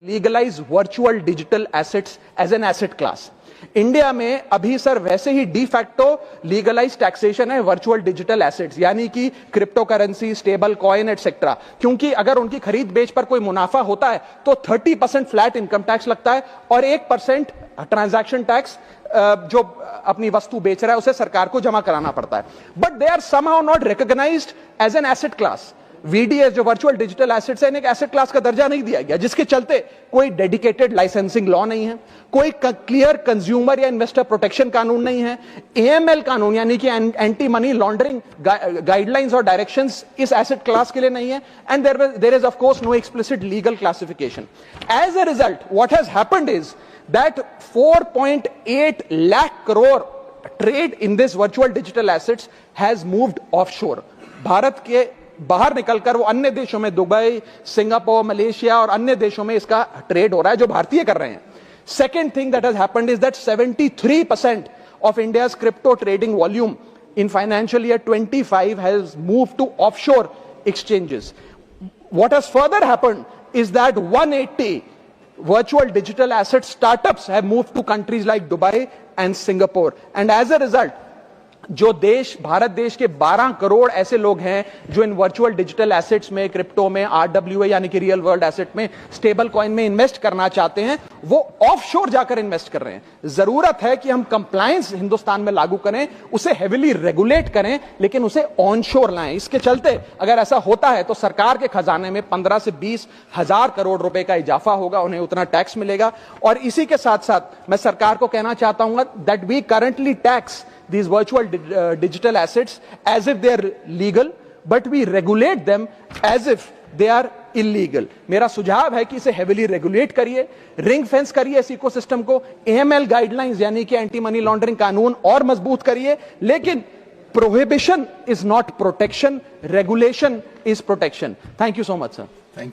Legalise virtual digital assets as an asset class. India में अभी sir वैसे ही डी फैक्टो लीगलाइज टैक्सेशन है वर्चुअल डिजिटल एसेट्स, यानी कि crypto currency, stable coin etcetera. क्योंकि अगर उनकी खरीद बेच पर कोई मुनाफा होता है तो 30% फ्लैट इनकम टैक्स लगता है और 1% ट्रांजैक्शन टैक्स जो अपनी वस्तु बेच रहा है उसे सरकार को जमा कराना पड़ता है। But they are somehow not recognised as an asset class. VDS जो वर्चुअल डिजिटल एसेट्स है, एक एसेट क्लास का दर्जा नहीं दिया गया, जिसके चलते कोई डेडिकेटेड लाइसेंसिंग लॉ नहीं है, कोई क्लियर कंज्यूमर या इन्वेस्टर प्रोटेक्शन कानून नहीं है, एएमएल कानून यानी कि एंटी मनी लॉन्ड्रिंग गाइडलाइंस और डायरेक्शंस इस एसेट क्लास के लिए नहीं है, and there is of course no explicit legal classification. As a result what has happened is that 4.8 lakh crore trade in this virtual digital assets has moved offshore. Bharat के बाहर निकलकर वो अन्य देशों में, दुबई, सिंगापुर, मलेशिया और अन्य देशों में इसका ट्रेड हो रहा है जो भारतीय कर रहे हैं। Second thing that has happened is that 73% of India's crypto trading volume in financial year 25 has moved to offshore exchanges. What has further happened is that 180 virtual digital asset startups have moved to countries like Dubai and Singapore, and as a result जो देश, भारत देश के 12 करोड़ ऐसे लोग हैं जो इन virtual digital assets में, crypto में, आरडब्ल्यूए यानी कि रियल वर्ल्ड एसेट में, स्टेबल कॉइन में इन्वेस्ट करना चाहते हैं, वो ऑफशोर जाकर इन्वेस्ट कर रहे हैं। जरूरत है कि हम कंप्लायंस हिंदुस्तान में लागू करें, उसे हेविली रेगुलेट करें, लेकिन उसे ऑनशोर लाएं। इसके चलते अगर ऐसा होता है तो सरकार के खजाने में 15 से 20 हजार करोड़ रुपए का इजाफा होगा, उन्हें उतना टैक्स मिलेगा। और इसी के साथ साथ मैं सरकार को कहना चाहता हूं that we currently tax these virtual digital assets as if they are legal, but we regulate them as if they are illegal. मेरा सुझाव है कि इसे हेविली रेगुलेट करिए, रिंग फेंस करिए इस इकोसिस्टम को, एएमएल गाइडलाइंस यानी कि एंटी मनी लॉन्ड्रिंग कानून और मजबूत करिए। लेकिन prohibition is not protection, regulation is protection. Thank you so much sir.